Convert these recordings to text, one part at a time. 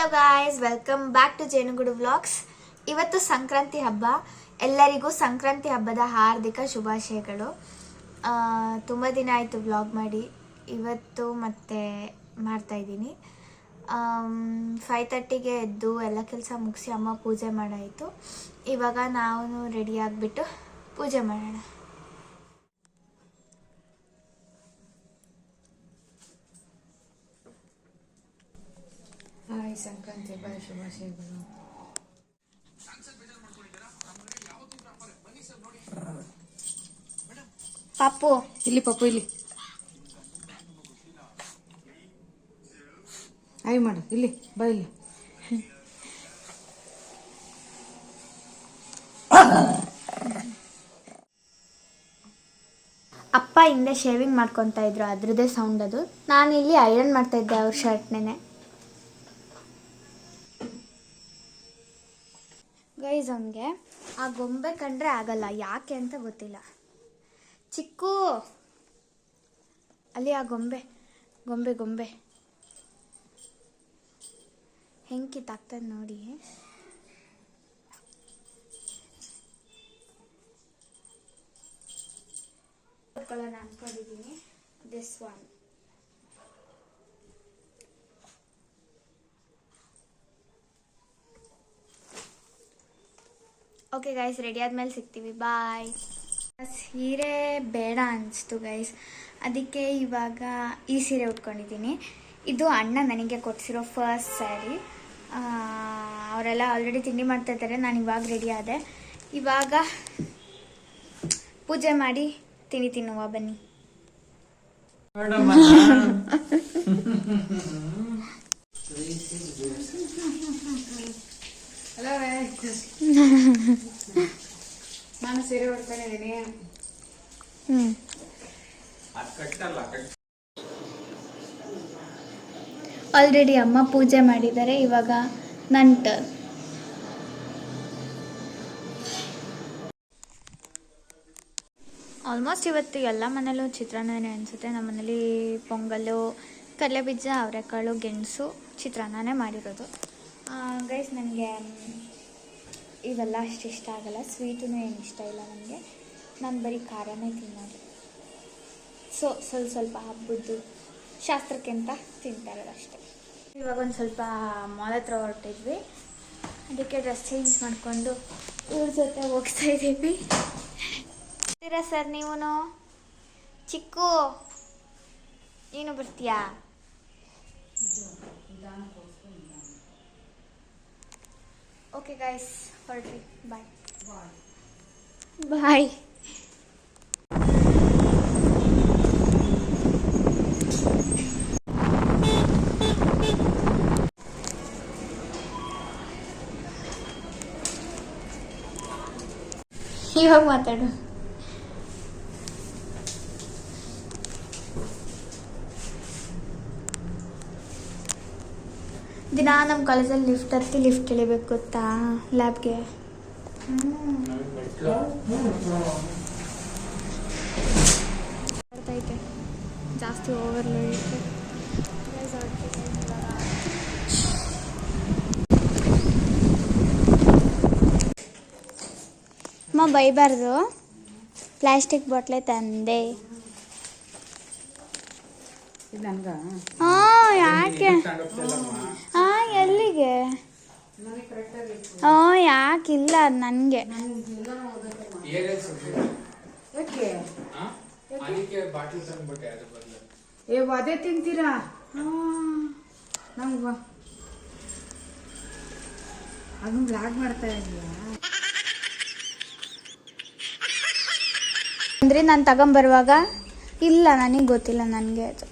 Hello guys, welcome back to Jenugudu vlogs. ಇವತ್ತು ಸಂಕ್ರಾಂತಿ ಹಬ್ಬ. ಎಲ್ಲರಿಗೂ ಸಂಕ್ರಾಂತಿ ಹಬ್ಬದ ಹಾರ್ದಿಕ ಶುಭಾಶಯಗಳು. ತುಂಬ ದಿನ ಆಯಿತು ವ್ಲಾಗ್ ಮಾಡಿ. ಇವತ್ತು ಮತ್ತೆ ಮಾಡ್ತಾಯಿದ್ದೀನಿ. 5:30ಗೆ ಎದ್ದು ಎಲ್ಲ ಕೆಲಸ ಮುಗಿಸಿ ಅಮ್ಮ ಪೂಜೆ ಮಾಡಾಯಿತು. ಇವಾಗ ನಾವು ರೆಡಿ ಆಗಿಬಿಟ್ಟು ಪೂಜೆ ಮಾಡೋಣ. ಹಾಯ್, ಸಂಕ್ರಾಂತಿ ಹಬ್ಬದ ಶುಭಾಶಯಗಳು. ಪಾಪು ಇಲ್ಲಿ ಪಾಪು ಇಲ್ಲಿ ಹಾಯ್ ಮಾಡು, ಇಲ್ಲಿ ಬಾ ಇಲ್ಲಿ. ಅಪ್ಪ ಹಿಂದೆ ಶೇವಿಂಗ್ ಮಾಡ್ಕೊತಾ ಇದ್ರು, ಅದ್ರದ್ದೇ ಸೌಂಡ್ ಅದು. ನಾನಿಲ್ಲಿ ಐರನ್ ಮಾಡ್ತಾ ಇದ್ದೆ ಅವ್ರ ಶರ್ಟ್ನೇ. ಗೈಸ್, ಅವನಿಗೆ ಆ ಗೊಂಬೆ ಕಂಡ್ರೆ ಆಗಲ್ಲ, ಯಾಕೆ ಅಂತ ಗೊತ್ತಿಲ್ಲ. ಚಿಕ್ಕು, ಅಲ್ಲಿ ಆ ಗೊಂಬೆ ಗೊಂಬೆ ಗೊಂಬೆ ಹೆಂಗೆ ಕಿತ್ತಾಗ್ತದೆ ನೋಡಿ. ಅನ್ಕೊಂಡಿದ್ದೀನಿ this one. Okay guys, ready ಆದಮೇಲೆ ಸಿಗ್ತೀವಿ, ಬಾಯ್. ಸೀರೆ ಬೇಡ ಅನಿಸ್ತು ಗೈಸ್, ಅದಕ್ಕೆ ಇವಾಗ ಈ ಸೀರೆ ಉಟ್ಕೊಂಡಿದ್ದೀನಿ. ಇದು ಅಣ್ಣ ನನಗೆ ಕೊಡಿಸಿರೋ ಫಸ್ಟ್ ಸ್ಯಾರಿ. ಅವರೆಲ್ಲ ಆಲ್ರೆಡಿ ತಿಂಡಿ ಮಾಡ್ತಾ ಇದ್ದಾರೆ, ನಾನು ಇವಾಗ ರೆಡಿ ಆದೆ. ಇವಾಗ ಪೂಜೆ ಮಾಡಿ ತಿಂಡಿ ತಿನ್ನುವ, ಬನ್ನಿ. ಹಲೋ, ನಾನು ಸೀರೆ ಉಡ್ತಾನೆ ಇದ್ದೀನಿ. ಆಲ್ರೆಡಿ ಅಮ್ಮ ಪೂಜೆ ಮಾಡಿದ್ದಾರೆ, ಇವಾಗ ನನ್ನ ಟರ್ನ್. ಆಲ್ಮೋಸ್ಟ್ ಇವತ್ತು ಎಲ್ಲ ಮನೇಲೂ ಚಿತ್ರಾನ್ನನೇ ಅನಿಸುತ್ತೆ. ನಮ್ಮ ಮನೇಲಿ ಪೊಂಗಲ್ಲು, ಕಡಲೆಬೀಜ, ಅವರೆಕಾಳು, ಗೆಣಸು, ಚಿತ್ರಾನ್ನನೇ ಮಾಡಿರೋದು. ಗೈಸ್, ನನಗೆ ಇವೆಲ್ಲ ಅಷ್ಟು ಇಷ್ಟ ಆಗಲ್ಲ, ಸ್ವೀಟೂ ಏನು ಇಷ್ಟ ಇಲ್ಲ ನನಗೆ. ನಾನು ಬರೀ ಖಾರನೇ ತಿನ್ನೋದು. ಸ್ವಲ್ಪ ಹಬ್ಬದ್ದು ಶಾಸ್ತ್ರಕ್ಕೆ ಅಂತ ತಿಂತಾ ಇರೋದು ಅಷ್ಟೇ. ಇವಾಗ ಒಂದು ಸ್ವಲ್ಪ ಮಾಲ್ ಹತ್ರ ಹೊರಟಿದ್ವಿ, ಅದಕ್ಕೆ ಡ್ರೆಸ್ ಚೇಂಜ್ ಮಾಡಿಕೊಂಡು ಇವ್ರ ಜೊತೆ ಹೋಗ್ತಾ ಇದ್ದೀವಿ. ಬರ್ತೀರಾ ಸರ್ ನೀವು? ಚಿಕ್ಕು, ನೀನು ಬರ್ತೀಯಾ? ಓಕೆ ಗೈಸ್, ಹೊರಟ್ರಿ, ಬಾಯ್ ಬಾಯ್. ಇವಾಗ ಮಾತಾಡು. ದಿನ ನಮ್ಮ ಕಾಲೇಜಲ್ಲಿ ಲಿಫ್ಟ್ ಹತ್ತಿ ಲಿಫ್ಟ್ ಇಳಿಬೇಕು ಗೊತ್ತಾ, ಲ್ಯಾಬ್ಗೆ. ಬರ್ತೈತೆ ಜಾಸ್ತಿ ಓವರ್ಲೋಡ್ ಇರುತ್ತೆ. ಅಮ್ಮ ಬೈಬಾರ್ದು, ಪ್ಲಾಸ್ಟಿಕ್ ಬಾಟ್ಲೆ ತಂದೆ. ಹಾಂ, ಯಾಕೆ? ಹಾಂ, ಎಲ್ಲಿಗೆ? ಹಾಂ, ಯಾಕಿಲ್ಲ, ಅದು ನನಗೆ. ಅದೇ ತಿಂತೀರಾ? ನಮ್ಗೆ ಅದನ್ನು ಬ್ಲಾಗ್ ಮಾಡ್ತಾ ಇದೀಯಾ ಅಂದರೆ ನಾನು ತಗೊಂಬರುವಾಗ ಇಲ್ಲ, ನನಗೆ ಗೊತ್ತಿಲ್ಲ, ನನಗೆ ಅದು.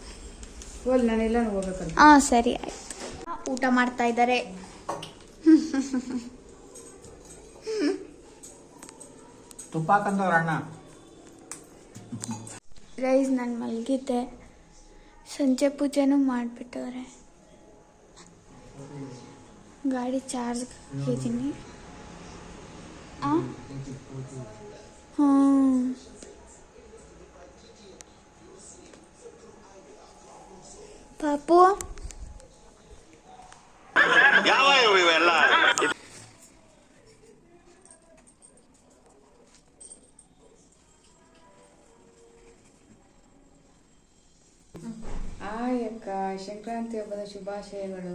ನಾನೆಲ್ಲ ಹೋಗ್ಬೇಕಂತ. ಹಾಂ, ಸರಿ ಆಯ್ತು. ಊಟ ಮಾಡ್ತಾ ಇದ್ದಾರೆ. ತುಪ್ಪ ಹಾಕಂತವ್ರಣ್ಣ. ರೈಸ್, ನಾನು ಮಲಗಿದ್ದೆ, ಸಂಜೆ ಪೂಜೆನೂ ಮಾಡಿಬಿಟ್ಟವ್ರೆ. ಗಾಡಿ ಚಾರ್ಜ್ ಹಾಕಿದ್ದೀನಿ. ಹಾಂ, ಪಾಪು ಸಂಕ್ರಾಂತಿ ಹಬ್ಬದ ಶುಭಾಶಯಗಳು.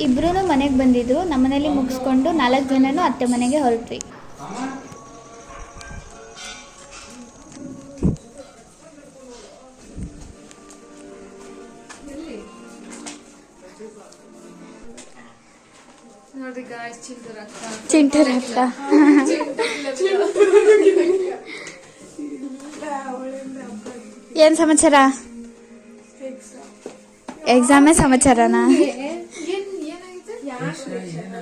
ಇಬ್ರು ಮನೆಗೆ ಬಂದಿದ್ರು. ನಮ್ಮನೇಲಿ ಮುಗಿಸ್ಕೊಂಡು 4 ಜನನು ಅತ್ತೆ ಮನೆಗೆ ಹೊರಟ್ವಿ. ನೋಡಿ ಗಾಯ್ಸ್, ಚಿಂಟರ್ ಹತ್ರ ಏನ್ ಸಮಾಚಾರ? ಎಕ್ಸಾಮೇ ಸಮಾಚಾರನಾ?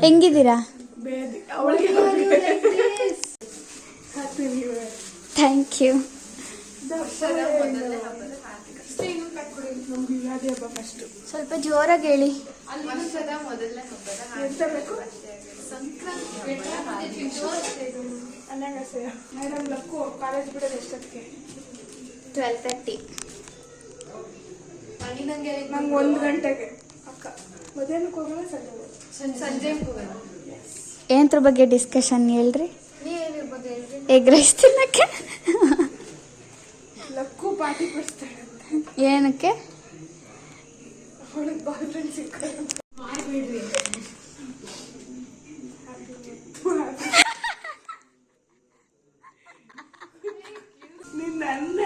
ಹೆಂಗಿದ್ದೀರಾ? Thank you. ಸ್ವಲ್ಪ ಜೋರಾಗಿ ಹೇಳಿ. ಕಾಲೇಜ್ 12:30. ನಂಗೆ 1 ಗಂಟೆಗೆ ಅಕ್ಕ ಮಧ್ಯಾಹ್ನಕ್ಕೆ ಹೋಗೋಣ, ಸಂಜೆ ಹೋಗೋಣ. ಏನತ್ರ ಬಗ್ಗೆ ಡಿಸ್ಕಷನ್ ಹೇಳ್ರಿ? ಎಗ್ ರೈಸ್ ತಿನ್ನಕ್ಕೆ. ಲಕ್ಕು ಪಾರ್ಟಿ ಕೊಡ್ತಾಳೆ. ಏನಕ್ಕೆ? ಅವಳಿಗೆ ಬಾಯ್ ಫ್ರೆಂಡ್ ಸಿಕ್ಕಾರೆ. ನೀನ್ ನನ್ನ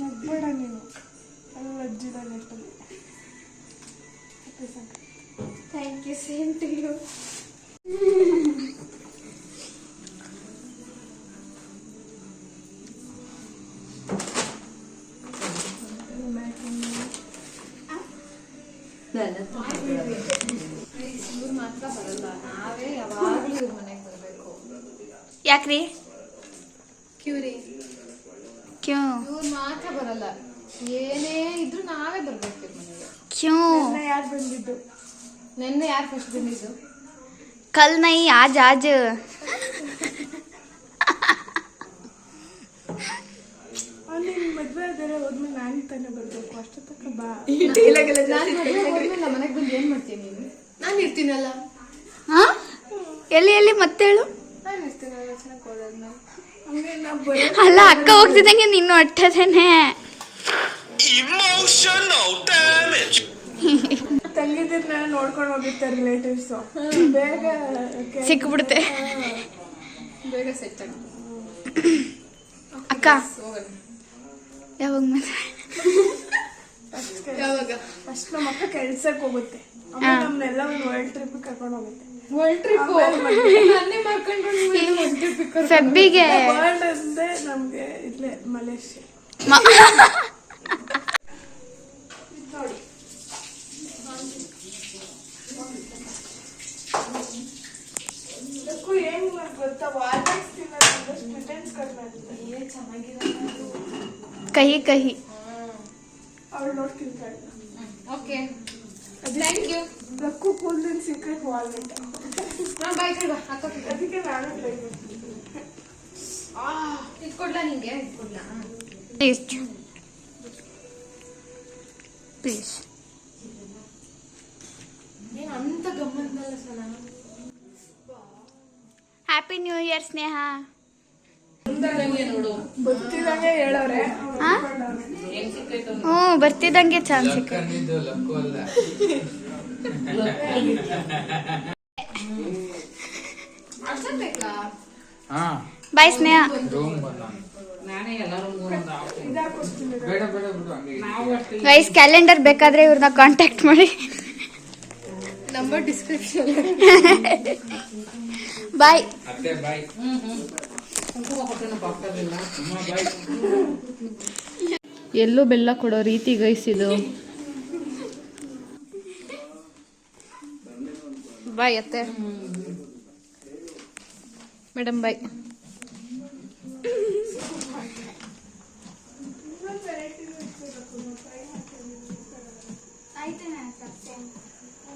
ನಗ್ಬೇಡ ನೀನು. ಅಲ್ಲ ಅಜ್ಜಿದ ನೆಟ್ಟಲ್ಲಿ. Thank you. Same to you. ಇವ್ರು ಮಾತ್ರ ಬರಲ್ಲ, ನಾವೇ ಯಾವಾಗಲೂ ಇವ್ರ ಮನೆಗೆ ಬರಬೇಕು. ಯಾಕ್ರಿ? ಕ್ಯೂರಿ ಕ್ಯೂ ಇವ್ರು ಮಾತ್ರ ಬರಲ್ಲ, ಏನೇ ಇದ್ರು ನಾವೇ ಬರ್ಬೇಕು ಇವ್ರ ಮನೆಗೆ. ಕ್ಯೂ? ಯಾರು ಬಂದಿದ್ದು? ನಿನ್ನೆ ಯಾರು ಫಸ್ಟ್ ಬಂದಿದ್ದು? ಕಲ್ ನೈ ಆಜ್ ಆಜ್. ನಿನ್ ಮದ್ವೆ ಆದರೆ ಹೋದ್ಮೇಲೆ ನಾನು ತಾನೇ ಬರ್ಬೇಕು. ಅಷ್ಟು ತಕ್ಕ ಬಾ. ನಾನು ಹೋದ್ಮೇಲೆ ಮನೆಗೆ ಬಂದು ಏನ್ ಮಾಡ್ತೀನಿ ನೀನು? ನಾನು ಇರ್ತೀನಲ್ಲ. ಹಾ? ಎಲ್ಲಿ ಮತ್ತೆ ಹೇಳು. ನಾನು ಇರ್ತೀನಲ್ಲ ಚೆನ್ನಾಗಿ ಹೋದ್ಮೇಲೆ. ಹಂಗೆ ನಾ ಬರೋ ಅಲ್ಲ, ಅಕ್ಕ ಹೋಗ್ತಿದ್ದಂಗೆ ನಿನ್ನ ಹೊಟ್ಟೆದೇನೆ. ತಂಗಿದಿರ್ನ ನೋಡ್ಕೊಂಡು ಹೋಗಿರ್ತಾರೆ ರಿಲೇಟಿವ್ಸ್. ಬೇಗ ಸಿಕ್ಬಿಡುತ್ತೆ. ಬೇಗ ಸೆಟ್ ಆಗಿ ಅಕ್ಕ ಹೋಗೋಣ. ಯಾವಾಗ ಮದ್ವೆ? ಯಾವಾಗ? ಫಸ್ಟ್ ನಮ್ಮ ಅಕ್ಕ ಕೆಲ್ಸಕ್ಕೆ ಹೋಗುತ್ತೆ, ಆಮೇಲೆ ನಮ್ಮನ್ನೆಲ್ಲ ಒಂದು ವರ್ಲ್ಡ್ ಟ್ರಿಪ್ ಕರ್ಕೊಂಡು ಹೋಗುತ್ತೆ. ವರ್ಲ್ಡ್ ಟ್ರಿಪ್ ನನ್ನೇ ಮಾಡ್ಕೊಂಡು ಫೆಬ್ಬಿಗೆ ವರ್ಲ್ಡ್ ಅಂದ್ರೆ ನಮ್ಗೆ ಇಲ್ಲೇ ಮಲೇಷ್ಯಾ. ನೋಡಿ ಇದಕ್ಕೂ ಏನ್ ಗೊತ್ತಾ, ವಾಲ್ನಟ್ಸ್ ತಿನ್ನೋದ್ರಿಂದ ಸ್ಟೂಡೆಂಟ್ಸ್ ಕಡಿಮೆ ಆಗ್ತದೆ. ಚೆನ್ನಾಗಿರೋದು ಕಹಿ ಕಹಿ. ಅವಳು ನೋಡ್ತಿರ್ತಾಳೆ. Okay, thank you. ಇದಕ್ಕೂ ಕೂದಲಿನ ಸೀಕ್ರೆಟ್ ವಾಲ್ನಟ್. ಬಾಯ್ ಕಡೆ ಅಕ್ಕ ಅದಕ್ಕೆ ನಾನು ಟ್ರೈ ಮಾಡ್ತೀನಿ. ಇಟ್ಕೊಡ್ಲಾ ನಿಂಗೆ? ಇಟ್ಕೊಡ್ಲಾ? Please please. ನೀನು ಅಂತ ಗಮ್ಮತ್ತಲ್ಲ ಸಲ. Happy new year Sneha. ಗೊತ್ತಿದಂಗೆ ಹೇಳೋರೆ. ಹ್ಞೂ, ಬರ್ತಿದ್ದಂಗೆ ಚಾನ್ಸ್ ಸಿಕ್ಕ. ಬಾಯ್ ಸ್ನೇಹ. ಗೈಸ್, ಕ್ಯಾಲೆಂಡರ್ ಬೇಕಾದ್ರೆ ಇವ್ರನ್ನ ಕಾಂಟ್ಯಾಕ್ಟ್ ಮಾಡಿ. Number description. ಬಾಯ್. ಎಲ್ಲೂ ಬೆಲ್ಲ ಕೊಡೋ ರೀತಿ ಗೈಸಿದು. ಬಾಯ್ ಅತ್ತೆ. Madam bye.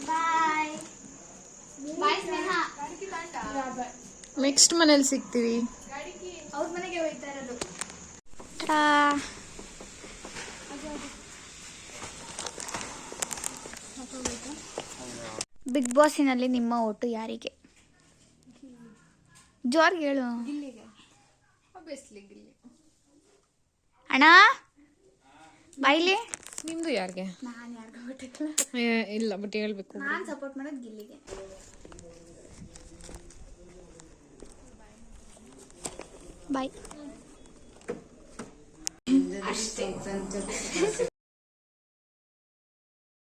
ಬಾಯ್ ಬಾಯ್ ಸ್ನೇಹ. ನೆಕ್ಸ್ಟ್ ಮನೇಲಿ ಸಿಗ್ತೀವಿ. ಅವ್ರ ಮನೆಗೆ ಹೋಗ್ತಾ ಇರೋದು. ಬಿಗ್ ಬಾಸಿನಲ್ಲಿ ನಿಮ್ಮ ಓಟು ಯಾರಿಗೆ? ಜೋರ್ಗೆ ಹೇಳು. ಗಿಲ್ಲಿಗೆ ಆಬ್ವಿಯಸ್ಲಿ ಗಿಲ್ಲಿ. ಅಣ್ಣ ಬಾಯ್ಲಿ. ನಿಮ್ದು ಯಾರಿಗೆ? ನಾನು ಯಾರಿಗೂ ಬಿಟ್ಟಿಲ್ಲ. ಇಲ್ಲ ಬಟ್ ಹೇಳ್ಬೇಕು. ನಾನು ಸಪೋರ್ಟ್ ಮಾಡೋದು ಗಿಲ್ಲಿಗೆ. ಬಾಯ್.